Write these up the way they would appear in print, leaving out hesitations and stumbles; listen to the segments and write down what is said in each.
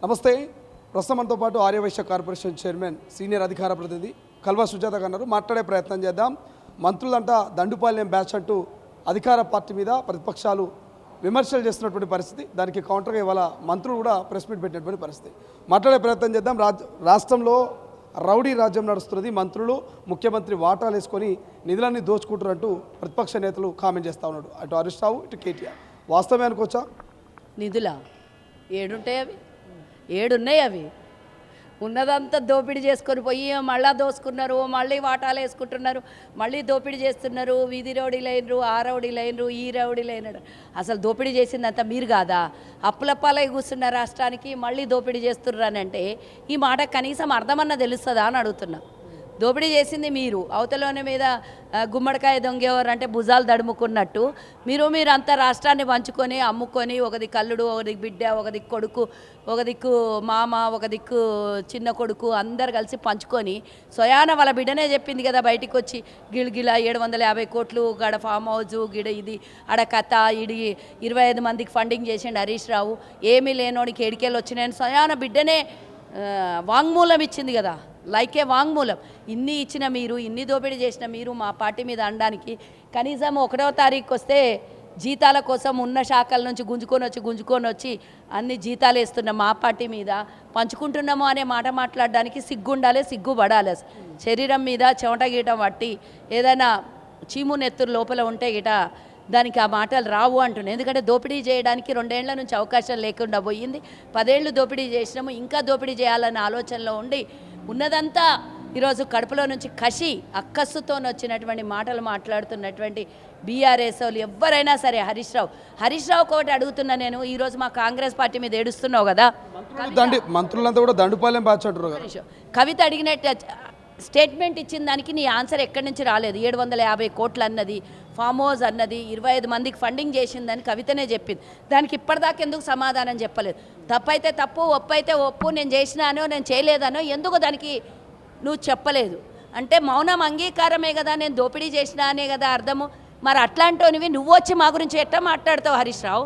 నమస్తే. ప్రస్తుతం మనతో పాటు ఆర్యవైశ్య కార్పొరేషన్ చైర్మన్ సీనియర్ అధికార ప్రతినిధి కల్వా సుజాత గారు మాట్లాడే ప్రయత్నం చేద్దాం. మంత్రులంతా దండుపాలెం బ్యాచ్ అంటూ అధికార పార్టీ మీద ప్రతిపక్షాలు విమర్శలు చేస్తున్నటువంటి పరిస్థితి, దానికి కౌంటర్గా ఇవాళ మంత్రులు కూడా ప్రెస్ మీట్ పెట్టినటువంటి పరిస్థితి. మాట్లాడే ప్రయత్నం చేద్దాం. రాష్ట్రంలో రౌడీ రాజ్యం నడుస్తున్నది, మంత్రులు ముఖ్యమంత్రి వాటాలు వేసుకొని నిధులన్నీ దోచుకుంటారంటూ ప్రతిపక్ష నేతలు కామెంట్ చేస్తూ ఉన్నాడు. అటు హరీష్ రావు, ఇటు కేటీఆర్. వాస్తవమే అనుకోవచ్చా? నిధులా ఏడుంటాయి? అవి ఏడున్నాయి. అవి ఉన్నదంతా దోపిడీ చేసుకొని పోయి మళ్ళీ దోసుకున్నారు, మళ్ళీ వాటాలు వేసుకుంటున్నారు, మళ్ళీ దోపిడీ చేస్తున్నారు. వీధి రౌడీలు అయినరు, ఆ రౌడీలు అయినరు, ఈ రౌడీలు అయినారు. అసలు దోపిడీ చేసిందంతా మీరు కాదా? అప్పులప్పాలై కూర్చున్న రాష్ట్రానికి మళ్ళీ దోపిడీ చేస్తుర్రు అని అంటే ఈ మాట కనీసం అర్థమన్నా తెలుస్తుందా అని అడుగుతున్నా. దోపిడీ చేసింది మీరు. అవతలోని మీద గుమ్మడికాయ దొంగేవారు అంటే భుజాలు దడుముకున్నట్టు మీరు అంతా రాష్ట్రాన్ని పంచుకొని అమ్ముకొని, ఒక దిక్కు అల్లుడు, ఒక దిక్కు బిడ్డ, ఒక దిక్కు కొడుకు, ఒక దిక్కు మామ, ఒక దిక్కు చిన్న కొడుకు అందరు కలిసి పంచుకొని స్వయాన వాళ్ళ బిడ్డనే చెప్పింది కదా బయటికి వచ్చి, గిళగిల 750 కోట్లు గడ ఫామ్ హౌజు గిడ ఇది ఆడ కథ, ఇడి 25 మందికి ఫండింగ్ చేసిండు హరీష్ రావు, ఏమీ లేనోడికి ఏడికెళ్ళి వచ్చినాయని స్వయాన బిడ్డనే వాంగ్మూలం ఇచ్చింది కదా. లైకే వాంగ్మూలం. ఇన్ని ఇచ్చిన మీరు, ఇన్ని దోపిడీ చేసిన మీరు మా పార్టీ మీద అనడానికి కనీసం 1వ తారీఖు వస్తే జీతాల కోసం ఉన్న శాఖల నుంచి గుంజుకొని వచ్చి అన్ని జీతాలు వేస్తున్న మా పార్టీ మీద పంచుకుంటున్నాము అనే మాట మాట్లాడడానికి సిగ్గుండాలి, సిగ్గుపడాలి. శరీరం మీద చెమట గీయటం పట్టి ఏదైనా చీము నెత్తురు లోపల ఉంటే గిట దానికి ఆ మాటలు రావు అంటున్నాను. ఎందుకంటే దోపిడీ చేయడానికి 2 ఏళ్ల నుంచి అవకాశం లేకుండా పోయింది. 10 ఏళ్ళు దోపిడీ చేసినాము, ఇంకా దోపిడీ చేయాలన్న ఆలోచనలో ఉండి ఉన్నదంతా ఈరోజు కడుపులో నుంచి కసి అక్కస్సుతో వచ్చినటువంటి మాటలు మాట్లాడుతున్నటువంటి బీఆర్ఎస్ వాళ్ళు ఎవరైనా సరే, హరీష్ రావు ఒకటి అడుగుతున్నా నేను. ఈరోజు మా కాంగ్రెస్ పార్టీ మీద ఏడుస్తున్నావు కదా, మంత్రులంతా కూడా దండుపాలెం బ్యాచ్ అంటారు కదా. కవిత అడిగినట్టు స్టేట్మెంట్ ఇచ్చిన దానికి నీ ఆన్సర్ ఎక్కడి నుంచి రాలేదు. 750 కోట్లు అన్నది, ఫామ్ హౌస్ అన్నది, 25 మందికి ఫండింగ్ చేసిందని కవితనే చెప్పింది. దానికి ఇప్పటిదాకా ఎందుకు సమాధానం చెప్పలేదు? తప్పైతే తప్పు, ఒప్పు అయితే ఒప్పు, నేను చేసినానో నేను చేయలేదనో ఎందుకు దానికి నువ్వు చెప్పలేదు? అంటే మౌనం అంగీకారమే కదా, నేను దోపిడీ చేసినా అనే కదా అర్థము. మరి అట్లాంటివి నువ్వు వచ్చి మా గురించి ఎట్లా మాట్లాడతావు హరీష్ రావు?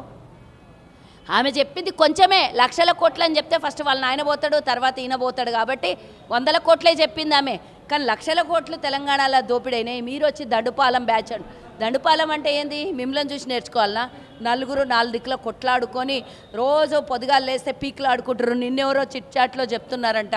ఆమె చెప్పింది కొంచెమే, లక్షల కోట్లు అని చెప్తే ఫస్ట్ వాళ్ళ నాయన పోతాడు, తర్వాత ఈయన పోతాడు, కాబట్టి 100 కోట్లే చెప్పింది ఆమె. కానీ లక్షల కోట్లు తెలంగాణలో దోపిడైనాయి. మీరు వచ్చి దండుపాలెం బ్యాచ్ అండి. దండుపాలెం అంటే ఏంది? మిమ్మల్ని చూసి నేర్చుకోవాలన్నా? నలుగురు 4 దిక్కుల కొట్లాడుకొని రోజు పొద్దుగాలు లేస్తే పీకులు ఆడుకుంటారు. నిన్నెవరో చిట్చాట్లో చెప్తున్నారంట,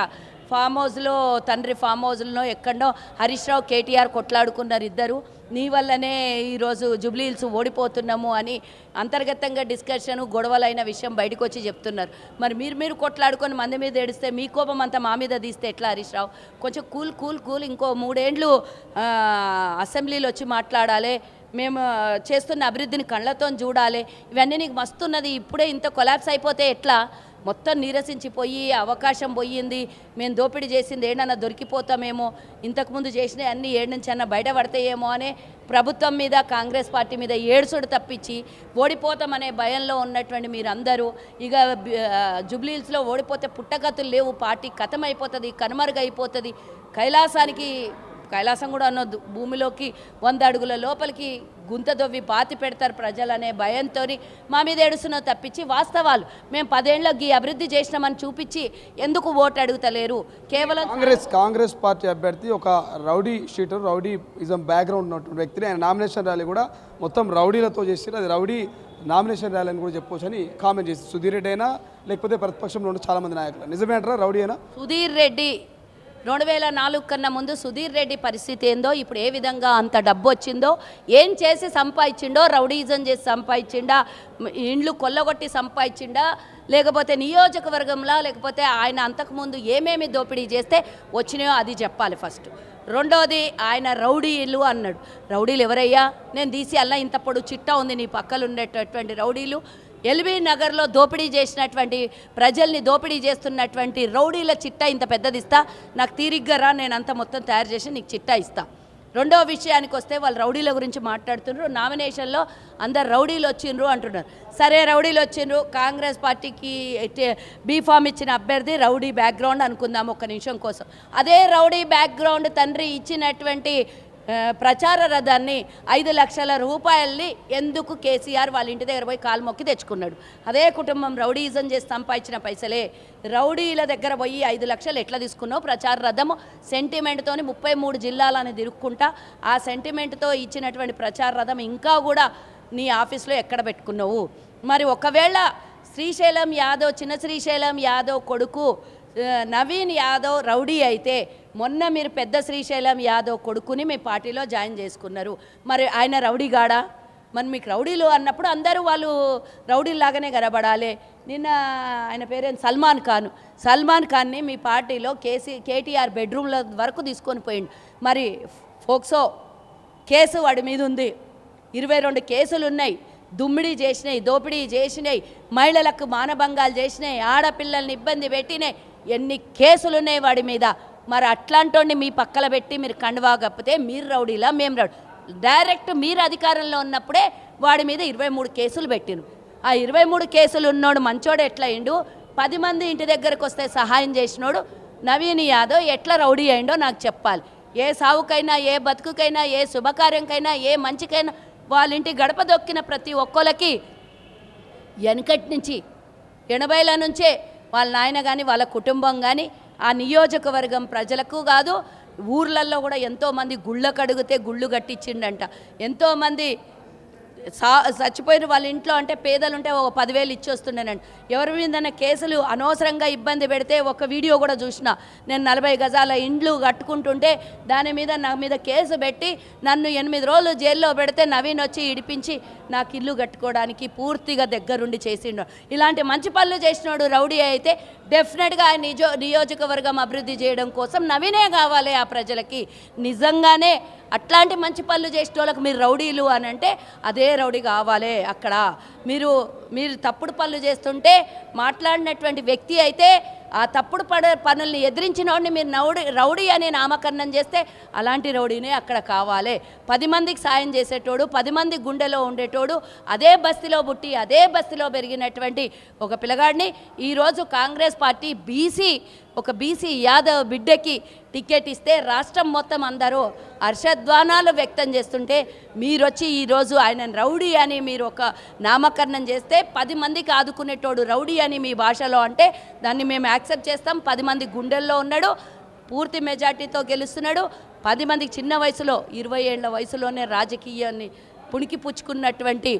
ఫామ్ హౌస్లో తండ్రి ఫామ్ హౌస్లో ఎక్కడో హరీష్ రావు కేటీఆర్ కొట్లాడుకున్నారు ఇద్దరు, నీ వల్లనే ఈరోజు జూబ్లీ హిల్స్ ఓడిపోతున్నాము అని అంతర్గతంగా డిస్కషన్ గొడవలైన విషయం బయటకు వచ్చి చెప్తున్నారు. మరి మీరు కొట్లాడుకొని మంది మీద ఏడిస్తే మీ కోపం అంతా మా మీద తీస్తే ఎట్లా హరీష్ రావు? కొంచెం కూల్ ఇంకో 3 ఏళ్ళు అసెంబ్లీలో వచ్చి మాట్లాడాలి, మేము చేస్తున్న అభివృద్ధిని కళ్ళతో చూడాలి. ఇవన్నీ నీకు మస్తున్నది. ఇప్పుడే ఇంత కొలాప్స్ అయిపోతే ఎట్లా? మొత్తం నీరసించిపోయి అవకాశం పోయింది, మేము దోపిడీ చేసింది ఏడన్నా దొరికిపోతామేమో, ఇంతకుముందు చేసినవి అన్నీ ఏడు నుంచి అన్న బయటపడతాయేమో అనే ప్రభుత్వం మీద, కాంగ్రెస్ పార్టీ మీద ఏడుసుడు తప్పించి ఓడిపోతామనే భయంలో ఉన్నటువంటి మీరందరూ ఇక జూబ్లీ హిల్స్లో ఓడిపోతే పుట్టగతులు లేవు, పార్టీ కథమైపోతుంది, కనుమరుగైపోతుంది, కైలాసం కూడా అనొద్దు, భూమిలోకి 100 అడుగుల లోపలికి గుంత దొవ్వి పాతి పెడతారు ప్రజలనే భయంతో మా మీద ఏడుస్తున్నావు తప్పించి వాస్తవాలు మేము 10 ఏళ్ళకి అభివృద్ధి చేసినామని చూపించి ఎందుకు ఓటు అడుగుతలేరు? కేవలం కాంగ్రెస్ పార్టీ అభ్యర్థి ఒక రౌడీ షీటర్, రౌడీయిజం బ్యాక్గ్రౌండ్ ఉన్నటువంటి వ్యక్తిని ఆయన నామినేషన్ ర్యాలీ కూడా మొత్తం రౌడీలతో చేసి అది రౌడీ నామినేషన్ ర్యాలీ అని కూడా చెప్పొచ్చు అని కామెంట్ చేసి, సుధీర్ రెడ్డి అయినా లేకపోతే ప్రతిపక్షంలో ఉన్న చాలామంది నాయకులు. నిజమే అంటారా రౌడీ అయినా? సుధీర్ రెడ్డి 2004 కన్నా ముందు సుధీర్ రెడ్డి పరిస్థితి ఏందో, ఇప్పుడు ఏ విధంగా అంత డబ్బు వచ్చిందో, ఏం చేసి సంపాదించిండో, రౌడీజం చేసి సంపాదించిండా, ఇండ్లు కొల్లగొట్టి సంపాదించిండా, లేకపోతే నియోజకవర్గంలో, లేకపోతే ఆయన అంతకుముందు ఏమేమి దోపిడీ చేస్తే వచ్చినాయో అది చెప్పాలి ఫస్ట్. రెండోది ఆయన రౌడీలు అన్నాడు. రౌడీలు ఎవరయ్యా? నేను తీసి అలా ఇంత పొడు చిట్టా ఉంది నీ పక్కలు ఉండేటటువంటి రౌడీలు, ఎల్బీ నగర్లో దోపిడీ చేసినటువంటి ప్రజల్ని దోపిడీ చేస్తున్నటువంటి రౌడీల చిట్టా ఇంత పెద్దది ఇస్తా, నాకు తీరిగ్గా రా, నేను అంత మొత్తం తయారు చేసి నీకు చిట్టా ఇస్తా. రెండో విషయానికి వస్తే వాళ్ళు రౌడీల గురించి మాట్లాడుతున్నారు. నామినేషన్లో అందరు రౌడీలు వచ్చిండ్రు అంటున్నారు. సరే రౌడీలు వచ్చిండ్రు, కాంగ్రెస్ పార్టీకి బీఫామ్ ఇచ్చిన అభ్యర్థి రౌడీ బ్యాక్గ్రౌండ్ అనుకుందాం ఒక్క నిమిషం కోసం. అదే రౌడీ బ్యాక్గ్రౌండ్ తండ్రి ఇచ్చినటువంటి ప్రచార రథాన్ని 5 లక్షల రూపాయల్ని ఎందుకు కేసీఆర్ వాళ్ళ ఇంటి దగ్గర పోయి కాలు మొక్కి తెచ్చుకున్నాడు? అదే కుటుంబం రౌడీజం చేసి సంపాదించిన పైసలే రౌడీల దగ్గర పోయి 5 లక్షలు ఎట్లా తీసుకున్నావు? ప్రచార రథము సెంటిమెంట్తోని 33 జిల్లాలని తిరుక్కుంటా ఆ సెంటిమెంట్తో ఇచ్చినటువంటి ప్రచార రథం ఇంకా కూడా నీ ఆఫీస్లో ఎక్కడ పెట్టుకున్నావు? మరి ఒకవేళ శ్రీశైలం యాదవ్, చిన్న శ్రీశైలం యాదవ్ కొడుకు నవీన్ యాదవ్ రౌడీ అయితే మొన్న మీరు పెద్ద శ్రీశైలం యాదవ్ కొడుకుని మీ పార్టీలో జాయిన్ చేసుకున్నారు. మరి ఆయన రౌడీగాడా? మరి మీకు రౌడీలు అన్నప్పుడు అందరూ వాళ్ళు రౌడీలాగానే కనబడాలి. నిన్న ఆయన పేరేం సల్మాన్ ఖాన్ని మీ పార్టీలో కేటీఆర్ బెడ్రూమ్ల వరకు తీసుకొని పోయిండు. మరి ఫోక్సో కేసు వాడి మీద ఉంది, 22 కేసులు ఉన్నాయి. దుమ్మిడి చేసినాయి, దోపిడీ చేసినాయి, మహిళలకు మానభంగాలు చేసినాయి, ఆడపిల్లల్ని ఇబ్బంది పెట్టినాయి, ఎన్ని కేసులు ఉన్నాయి వాడి మీద. మరి అట్లాంటి మీ పక్కల పెట్టి మీరు కండువా కప్పితే మీరు రౌడీలా మేము రౌడీ? డైరెక్ట్ మీరు అధికారంలో ఉన్నప్పుడే వాడి మీద 23 కేసులు పెట్టిను. ఆ 23 కేసులు ఉన్నోడు మంచోడు ఎట్లా అయిండు? 10 మంది ఇంటి దగ్గరకు వస్తే సహాయం చేసినోడు నవీన్ యాదవ్ ఎట్లా రౌడీ అయిండో నాకు చెప్పాలి. ఏ సావుకైనా, ఏ బతుకుకైనా, ఏ శుభకార్యంకైనా, ఏ మంచికైనా వాళ్ళ ఇంటి గడప దొక్కిన ప్రతి ఒక్కరికి వెనకటి నుంచి 80ల నుంచే వాళ్ళ నాయన కానీ వాళ్ళ కుటుంబం కానీ ఆ నియోజకవర్గం ప్రజలకు కాదు ఊర్లల్లో కూడా ఎంతోమంది గుళ్ళకు అడిగితే గుళ్ళు కట్టించిండంట. ఎంతోమంది చచ్చిపోయిన వాళ్ళ ఇంట్లో అంటే పేదలు ఉంటే ఒక 10,000 ఇచ్చి వస్తుండేనండి. ఎవరి మీద కేసులు అనవసరంగా ఇబ్బంది పెడితే ఒక వీడియో కూడా చూసిన. నేను 40 గజాల ఇండ్లు కట్టుకుంటుంటే దాని మీద నా మీద కేసు పెట్టి నన్ను 8 రోజులు జైల్లో పెడితే నవీన్ వచ్చి ఇడిపించి నాకు ఇల్లు కట్టుకోవడానికి పూర్తిగా దగ్గరుండి చేసిండు. ఇలాంటి మంచి పనులు చేసినాడు రౌడీ అయితే డెఫినెట్గా ఆయన నియోజకవర్గం అభివృద్ధి చేయడం కోసం నవీనే కావాలి ఆ ప్రజలకి. నిజంగానే అట్లాంటి మంచి పనులు చేసే వాళ్ళకి మీరు రౌడీలు అని అంటే అదే రౌడీ కావాలి. అక్కడ మీరు తప్పుడు పనులు చేస్తుంటే మాట్లాడినటువంటి వ్యక్తి అయితే ఆ తప్పుడు పనుల్ని ఎదిరించిన వాడిని మీరు రౌడీ అని నామకరణం చేస్తే అలాంటి రౌడీనే అక్కడ కావాలి. 10 మందికి సాయం చేసేటోడు, 10 మంది గుండెలో ఉండేటోడు, అదే బస్తీలో పుట్టి అదే బస్తీలో పెరిగినటువంటి ఒక పిల్లగాడిని ఈరోజు కాంగ్రెస్ పార్టీ ఒక బీసీ యాదవ్ బిడ్డకి టికెట్ ఇస్తే రాష్ట్రం మొత్తం అందరూ హర్షధ్వానాలు వ్యక్తం చేస్తుంటే మీరొచ్చి ఈరోజు ఆయన రౌడీ అని మీరు ఒక నామకరణం చేస్తే 10 మందికి ఆదుకునేటోడు రౌడీ అని మీ భాషలో అంటే దాన్ని మేము యాక్సెప్ట్ చేస్తాం. 10 మంది గుండెల్లో ఉన్నాడు, పూర్తి మెజార్టీతో గెలుస్తున్నాడు. 10 మందికి చిన్న వయసులో 20 ఏళ్ల వయసులోనే రాజకీయాన్ని పుణికి పుచ్చుకున్నటువంటి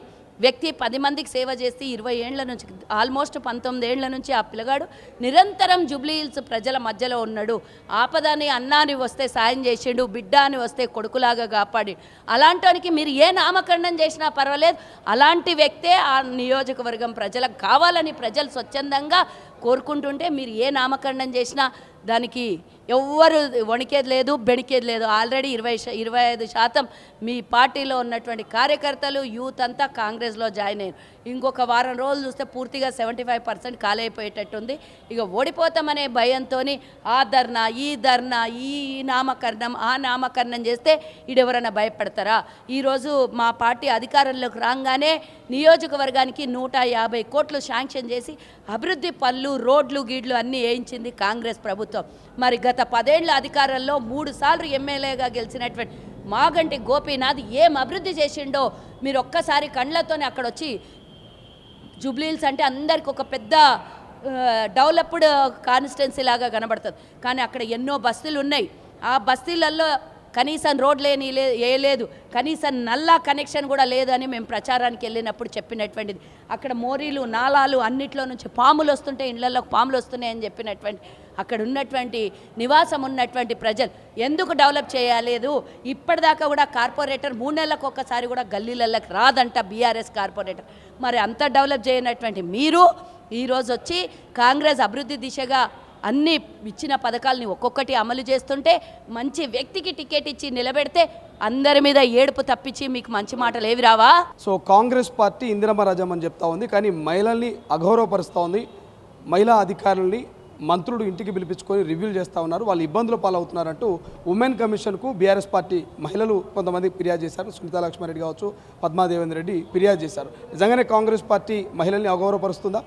వ్యక్తి 10 మందికి సేవ చేసి 20 ఏళ్ల నుంచి ఆల్మోస్ట్ 19 ఏళ్ల నుంచి ఆ పిల్లగాడు నిరంతరం జూబ్లీ హిల్స్ ప్రజల మధ్యలో ఉన్నాడు. ఆపదని అన్నాని వస్తే సాయం చేసిండు, బిడ్డ అని వస్తే కొడుకులాగా కాపాడి. అలాంటికి మీరు ఏ నామకరణం చేసినా పర్వాలేదు, అలాంటి వ్యక్తే ఆ నియోజకవర్గం ప్రజలకు కావాలని ప్రజలు స్వచ్ఛందంగా కోరుకుంటుంటే మీరు ఏ నామకరణం చేసినా దానికి ఎవ్వరు వణికేది లేదు, బెణికేది లేదు. ఆల్రెడీ 25% మీ పార్టీలో ఉన్నటువంటి కార్యకర్తలు యూత్ అంతా కాంగ్రెస్లో జాయిన్ అయ్యారు. ఇంకొక వారం రోజులు చూస్తే పూర్తిగా 75% కాలైపోయేటట్టుంది. ఇక ఓడిపోతామనే భయంతో ఆ ధర్నా ఈ ధర్నా ఈ నామకరణం ఆ నామకరణం చేస్తే ఈడెవరైనా భయపడతారా? ఈరోజు మా పార్టీ అధికారంలోకి రాగానే నియోజకవర్గానికి 150 కోట్లు శాంక్షన్ చేసి అభివృద్ధి పనులు రోడ్లు గీడ్లు అన్నీ వేయించింది కాంగ్రెస్ ప్రభుత్వం. మరి గత 10 ఏళ్ల అధికారంలో 3 సార్లు ఎమ్మెల్యేగా గెలిచినటువంటి మాగంటి గోపీనాథ్ ఏం అభివృద్ధి చేసిండో మీరు ఒక్కసారి కళ్ళతోనే అక్కడ వచ్చి జూబ్లీ హిల్స్ అంటే అందరికి ఒక పెద్ద డెవలప్డ్ కాన్స్టిట్యున్సీ లాగా కనబడుతుంది. కానీ అక్కడ ఎన్నో బస్తీలు ఉన్నాయి. ఆ బస్తీలలో కనీసం రోడ్లు వేయలేదు, కనీసం నల్లా కనెక్షన్ కూడా లేదు అని మేము ప్రచారానికి వెళ్ళినప్పుడు చెప్పినటువంటిది. అక్కడ మోరీలు నాలాలు అన్నిట్లో నుంచి పాములు వస్తుంటే ఇళ్లలోకి పాములు వస్తున్నాయని చెప్పినటువంటి అక్కడ ఉన్నటువంటి నివాసం ఉన్నటువంటి ప్రజలు ఎందుకు డెవలప్ చేయలేదు? ఇప్పటిదాకా కూడా కార్పొరేటర్ 3 నెలలకు ఒక్కసారి కూడా గల్లీలకి రాదంట బీఆర్ఎస్ కార్పొరేటర్. మరి అంత డెవలప్ చేయనటువంటి మీరు ఈరోజు వచ్చి కాంగ్రెస్ అభివృద్ధి దిశగా అన్ని ఇచ్చిన పథకాలని ఒక్కొక్కటి అమలు చేస్తుంటే మంచి వ్యక్తికి టికెట్ ఇచ్చి నిలబెడితే అందరి మీద ఏడుపు తప్పించి మీకు మంచి మాటలు ఏవి రావా? సో కాంగ్రెస్ పార్టీ ఇందిరమ్మ రాజ్యం అని చెప్తా ఉంది, కానీ మహిళల్ని అగౌరవపరుస్తూ ఉంది. మహిళా అధికారుల్ని మంత్రులు ఇంటికి పిలిపించుకొని రివ్యూలు చేస్తూ ఉన్నారు, వాళ్ళు ఇబ్బందులు పాలవుతున్నారంటూ ఉమెన్ కమిషన్కు బీఆర్ఎస్ పార్టీ మహిళలు కొంతమంది ఫిర్యాదు చేశారు. సునీతా లక్ష్మారెడ్డి కావచ్చు, పద్మాదేవేంద్ర రెడ్డి ఫిర్యాదు చేశారు. నిజంగానే కాంగ్రెస్ పార్టీ మహిళల్ని అగౌరవపరుస్తుందా?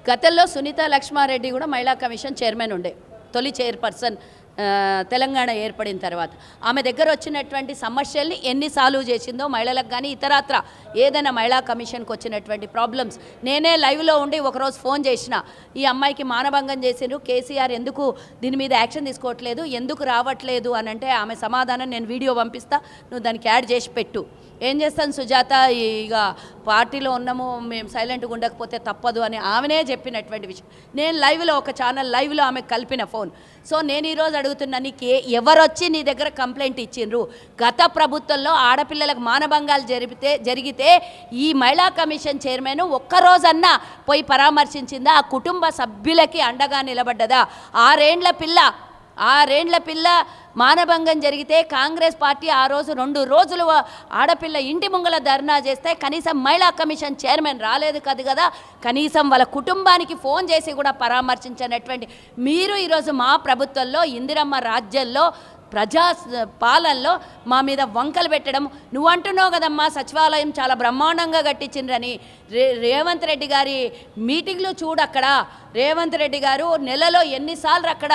గతంలో సునీతా లక్ష్మారెడ్డి కూడా మహిళా కమిషన్ చైర్మన్ ఉండే, తొలి చైర్పర్సన్ తెలంగాణ ఏర్పడిన తర్వాత ఆమె దగ్గర వచ్చినటువంటి సమస్యల్ని ఎన్ని సాల్వ్ చేసిందో మహిళలకు కానీ ఇతరత్ర ఏదైనా మహిళా కమిషన్కి వచ్చినటువంటి ప్రాబ్లమ్స్ నేనే లైవ్లో ఉండి ఒకరోజు ఫోన్ చేసిన, ఈ అమ్మాయికి మానభంగం చేసిండ్రు, కేసీఆర్ ఎందుకు దీని మీద యాక్షన్ తీసుకోవట్లేదు, ఎందుకు రావట్లేదు అని అంటే ఆమె సమాధానం నేను వీడియో పంపిస్తా, నువ్వు దానికి యాడ్ చేసి పెట్టు. ఏం చేస్తాను సుజాత, ఇక పార్టీలో ఉన్నాము మేము సైలెంట్గా ఉండకపోతే తప్పదు అని ఆమెనే చెప్పినటువంటి విషయం. నేను లైవ్లో ఒక ఛానల్ లైవ్లో ఆమె కలిపిన ఫోన్. సో నేను ఈరోజు అడుగుతున్నా, నీకు ఎవరొచ్చి నీ దగ్గర కంప్లైంట్ ఇచ్చిండ్రు? గత ప్రభుత్వంలో ఆడపిల్లలకు మానభంగాలు జరిగితే ఈ మహిళా కమిషన్ చైర్మన్ ఒక్కరోజన్నా పోయి పరామర్శించిందా? ఆ కుటుంబ సభ్యులకి అండగా నిలబడ్డదా? 6 ఏండ్ల పిల్ల మానభంగం జరిగితే కాంగ్రెస్ పార్టీ ఆ రోజు 2 రోజులు ఆడపిల్ల ఇంటి ముంగల ధర్నా చేస్తే కనీసం మహిళా కమిషన్ చైర్మన్ రాలేదు కదా, కనీసం వాళ్ళ కుటుంబానికి ఫోన్ చేసి కూడా పరామర్శించినటువంటి మీరు ఈరోజు మా ప్రభుత్వంలో ఇందిరమ్మ రాజ్యంలో ప్రజా పాలనలో మా మీద వంకలు పెట్టడం. నువ్వు అంటున్నావు కదమ్మా సచివాలయం చాలా బ్రహ్మాండంగా కట్టించిండ్రని. రేవంత్ రెడ్డి గారి మీటింగ్లు చూడు, అక్కడ రేవంత్ రెడ్డి గారు నెలలో ఎన్నిసార్లు అక్కడ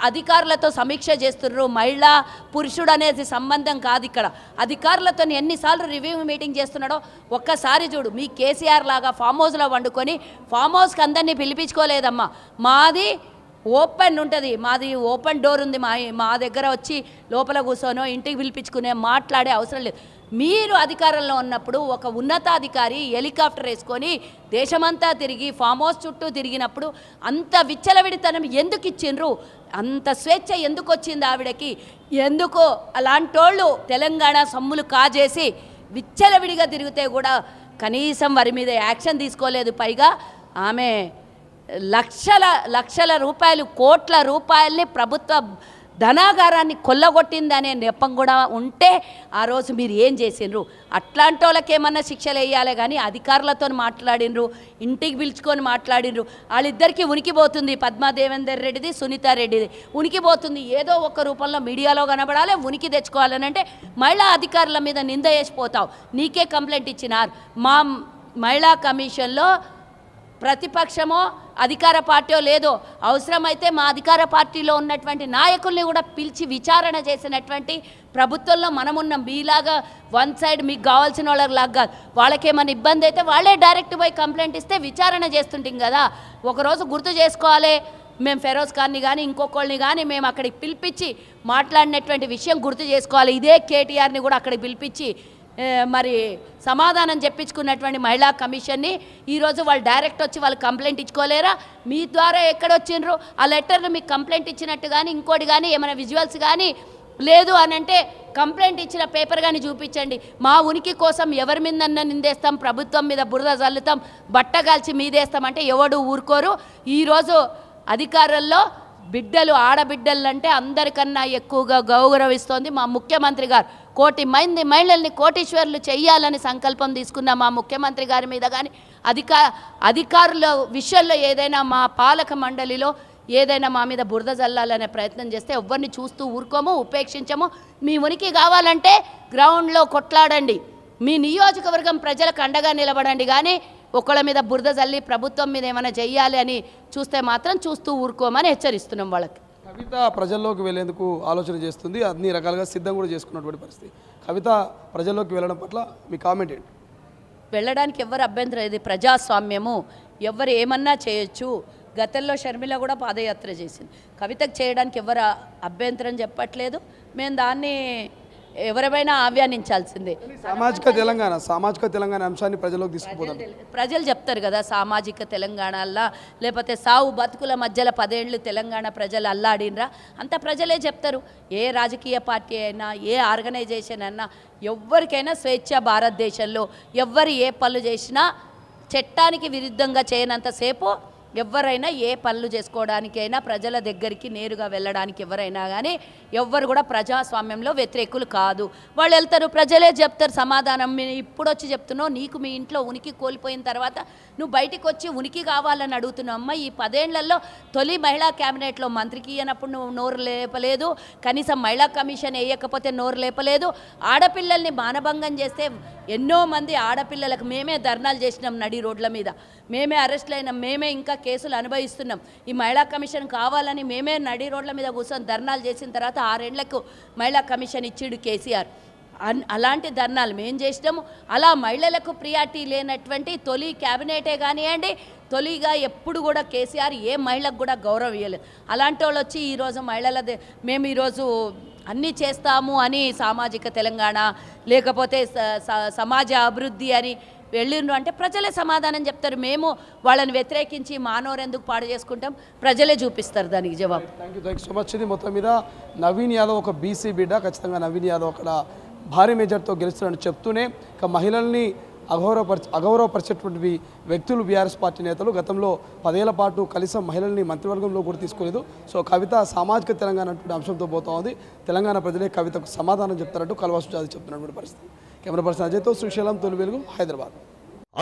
అధికారులతో సమీక్ష చేస్తుర్రు. మహిళా పురుషుడు అనేది సంబంధం కాదు, ఇక్కడ అధికారులతో ఎన్నిసార్లు రివ్యూ మీటింగ్ చేస్తున్నాడో ఒక్కసారి చూడు. మీ కేసీఆర్ లాగా ఫామ్ హౌస్లో వండుకొని ఫామ్ హౌస్కి అందరినీ పిలిపించుకోలేదమ్మా. మాది ఓపెన్ ఉంటుంది, మాది ఓపెన్ డోర్ ఉంది. మా దగ్గర వచ్చి లోపల కూర్చోనో ఇంటికి పిలిపించుకునే మాట్లాడే అవసరం లేదు. మీరు అధికారంలో ఉన్నప్పుడు ఒక ఉన్నతాధికారి హెలికాప్టర్ వేసుకొని దేశమంతా తిరిగి ఫామ్ హౌస్ చుట్టూ తిరిగినప్పుడు అంత విచ్చలవిడితనం ఎందుకు ఇచ్చిండ్రు? అంత స్వేచ్ఛ ఎందుకు వచ్చింది ఆవిడకి? ఎందుకో అలాంటోళ్ళు తెలంగాణ సొమ్ములు కాజేసి విచ్చలవిడిగా తిరిగితే కూడా కనీసం వారి మీద యాక్షన్ తీసుకోలేదు. పైగా ఆమె లక్షల రూపాయలు, కోట్ల రూపాయలని ప్రభుత్వ ధనాగారాన్ని కొల్లగొట్టిందనే నెపం కూడా ఉంటే ఆ రోజు మీరు ఏం చేసిండ్రు? అట్లాంటి వాళ్ళకి ఏమన్నా శిక్షలు వేయాలి కానీ అధికారులతో మాట్లాడినరు, ఇంటికి పిలుచుకొని మాట్లాడినరు. వాళ్ళిద్దరికీ ఉనికిపోతుంది, పద్మాదేవేందర్ రెడ్డిది సునీతారెడ్డిది ఉనికిపోతుంది. ఏదో ఒక రూపంలో మీడియాలో కనబడాలి, ఉనికి తెచ్చుకోవాలని అంటే మహిళా అధికారుల మీద నింద వేసిపోతావు. నీకే కంప్లైంట్ ఇచ్చినారు. మా మహిళా కమిషన్లో ప్రతిపక్షమో అధికార పార్టీ లేదో, అవసరమైతే మా అధికార పార్టీలో ఉన్నటువంటి నాయకుల్ని కూడా పిలిచి విచారణ చేసినటువంటి ప్రభుత్వంలో మనమున్నాం. మీలాగా వన్ సైడ్ మీకు కావాల్సిన వాళ్ళలాగా కాదు. వాళ్ళకేమైనా ఇబ్బంది అయితే వాళ్ళే డైరెక్ట్ పోయి కంప్లైంట్ ఇస్తే విచారణ చేస్తుంటాం కదా. ఒకరోజు గుర్తు చేసుకోవాలి, మేము ఫెరోజ్ ఖాన్ని కానీ ఇంకొకళ్ళని కానీ మేము అక్కడికి పిలిపించి మాట్లాడినటువంటి విషయం గుర్తు చేసుకోవాలి. ఇదే కేటీఆర్ని కూడా అక్కడికి పిలిపించి మరి సమాధానం చెప్పించుకున్నటువంటి మహిళా కమిషన్ని ఈరోజు వాళ్ళు డైరెక్ట్ వచ్చి వాళ్ళు కంప్లైంట్ ఇచ్చుకోలేరా? మీ ద్వారా ఎక్కడొచ్చిండ్రు? ఆ లెటర్లు మీకు కంప్లైంట్ ఇచ్చినట్టు కానీ ఇంకోటి కానీ ఏమైనా విజువల్స్ కానీ లేదు అని అంటే కంప్లైంట్ ఇచ్చిన పేపర్ కానీ చూపించండి. మా ఉనికి కోసం ఎవరి మీద నిందేస్తాం, ప్రభుత్వం మీద బురద జల్లుతాం, బట్టగాల్చి మీదేస్తామంటే ఎవడు ఊరుకోరు. ఈరోజు అధికారుల్లో బిడ్డలు, ఆడబిడ్డలంటే అందరికన్నా ఎక్కువగా గౌరవిస్తోంది మా ముఖ్యమంత్రి గారు. 1,00,00,000 మంది మహిళల్ని కోటీశ్వర్లు చెయ్యాలని సంకల్పం తీసుకున్న మా ముఖ్యమంత్రి గారి మీద కానీ అధికారుల విషయంలో ఏదైనా మా పాలక మండలిలో ఏదైనా మా మీద బురద జల్లాలనే ప్రయత్నం చేస్తే ఎవరిని చూస్తూ ఊరుకోము, ఉపేక్షించము. మీ ఉనికి కావాలంటే గ్రౌండ్లో కొట్లాడండి, మీ నియోజకవర్గం ప్రజలకు అండగా నిలబడండి. కానీ ఒకళ్ళ మీద బురద జల్లి ప్రభుత్వం మీద ఏమైనా చెయ్యాలి అని చూస్తే మాత్రం చూస్తూ ఊరుకోమని హెచ్చరిస్తున్నాం వాళ్ళకి. కవిత ప్రజల్లోకి వెళ్ళేందుకు ఆలోచన చేస్తుంది, అన్ని రకాలుగా సిద్ధం కూడా చేసుకున్నటువంటి పరిస్థితి. కవిత ప్రజల్లోకి వెళ్ళడం పట్ల మీ కామెంట్ ఏంటి? వెళ్ళడానికి ఎవరు అభ్యంతరం, ఇది ప్రజాస్వామ్యము, ఎవరు ఏమన్నా చేయొచ్చు. గతంలో షర్మిల కూడా పాదయాత్ర చేసింది, కవితకు చేయడానికి ఎవరు అభ్యంతరం చెప్పట్లేదు. మేము దాన్ని ఎవరైనా ఆహ్వానించాల్సిందే. సామాజిక తెలంగాణ అంశాన్ని ప్రజల్లోకి తీసుకుపోతాం. ప్రజలు చెప్తారు కదా సామాజిక తెలంగాణలా, లేకపోతే సావు బతుకుల మధ్యలో 10 ఏళ్ళు తెలంగాణ ప్రజలు అల్లాడినరా, అంత ప్రజలే చెప్తారు. ఏ రాజకీయ పార్టీ అయినా, ఏ ఆర్గనైజేషన్ అయినా, ఎవరికైనా స్వేచ్ఛ భారతదేశంలో. ఎవ్వరు ఏ పనులు చేసినా చట్టానికి విరుద్ధంగా చేయనంతసేపు ఎవరైనా ఏ పనులు చేసుకోవడానికైనా ప్రజల దగ్గరికి నేరుగా వెళ్ళడానికి ఎవరైనా కానీ ఎవ్వరు కూడా ప్రజాస్వామ్యంలో వ్యతిరేకులు కాదు. వాళ్ళు వెళ్తారు, ప్రజలే చెప్తారు సమాధానం. ఇప్పుడు వచ్చి చెప్తున్నావు, నీకు మీ ఇంట్లో ఉనికి కోల్పోయిన తర్వాత నువ్వు బయటికి వచ్చి ఉనికి కావాలని అడుగుతున్నావు. అమ్మ, ఈ 10 ఏళ్లలో తొలి మహిళా క్యాబినెట్లో మంత్రికి అయినప్పుడు నువ్వు నోరు లేపలేదు, కనీసం మహిళా కమిషన్ వేయకపోతే నోరు లేపలేదు. ఆడపిల్లల్ని మానభంగం చేస్తే ఎన్నో మంది ఆడపిల్లలకు మేమే ధర్నాలు చేసినాం నడి రోడ్ల మీద, మేమే అరెస్ట్లు అయినాం, మేమే ఇంకా కేసులు అనుభవిస్తున్నాం. ఈ మహిళా కమిషన్ కావాలని మేమే నడి రోడ్ల మీద కూర్చొని ధర్నాలు చేసిన తర్వాత 6 ఏళ్లకు మహిళా కమిషన్ ఇచ్చిండు కేసీఆర్. అలాంటి ధర్నాలు మేము చేసినాము. అలా మహిళలకు ప్రియారిటీ లేనటువంటి తొలి క్యాబినెటే కానివ్వండి, తొలిగా ఎప్పుడు కూడా కేసీఆర్ ఏ మహిళకు కూడా గౌరవం ఇవ్వలేదు. అలాంటి వాళ్ళు వచ్చి ఈరోజు మేము ఈరోజు అన్నీ చేస్తాము అని సామాజిక తెలంగాణ లేకపోతే సమాజ అభివృద్ధి అని వెళ్ళిండ్రు అంటే ప్రజలే సమాధానం చెప్తారు. మేము వాళ్ళని వ్యతిరేకించి మానవరెందుకు పాడు చేసుకుంటాం, ప్రజలే చూపిస్తారు దానికి జవాబు. Thank you so much. ఇది మొత్తం మీద నవీన్ యాదవ్ ఒక బీసీ బిడ్డ, ఖచ్చితంగా నవీన్ యాదవ్ అక్కడ భారీ మెజార్టీతో గెలుస్తున్నాడని చెప్తూనే ఇక మహిళల్ని అగౌరవపరిచేటువంటి వ్యక్తులు బీఆర్ఎస్ పార్టీ నేతలు గతంలో 10 ఏళ్ల పాటు కనీసం మహిళల్ని మంత్రివర్గంలో కూడా తీసుకోలేదు. సో కవిత సామాజిక తెలంగాణ అటువంటి అంశంతో పోతా ఉంది. తెలంగాణ ప్రజలే కవితకు సమాధానం చెప్తారంటూ కల్వా సుజాత చెప్తున్నటువంటి పరిస్థితి. కెమెరా పర్సన్ అజయ్తో శ్రీశైలం, తొలి వెలుగు, హైదరాబాద్.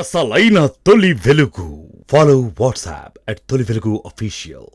అసలైన తొలి వెలుగు. ఫాలో వాట్సాప్ @తొలి వెలుగు official.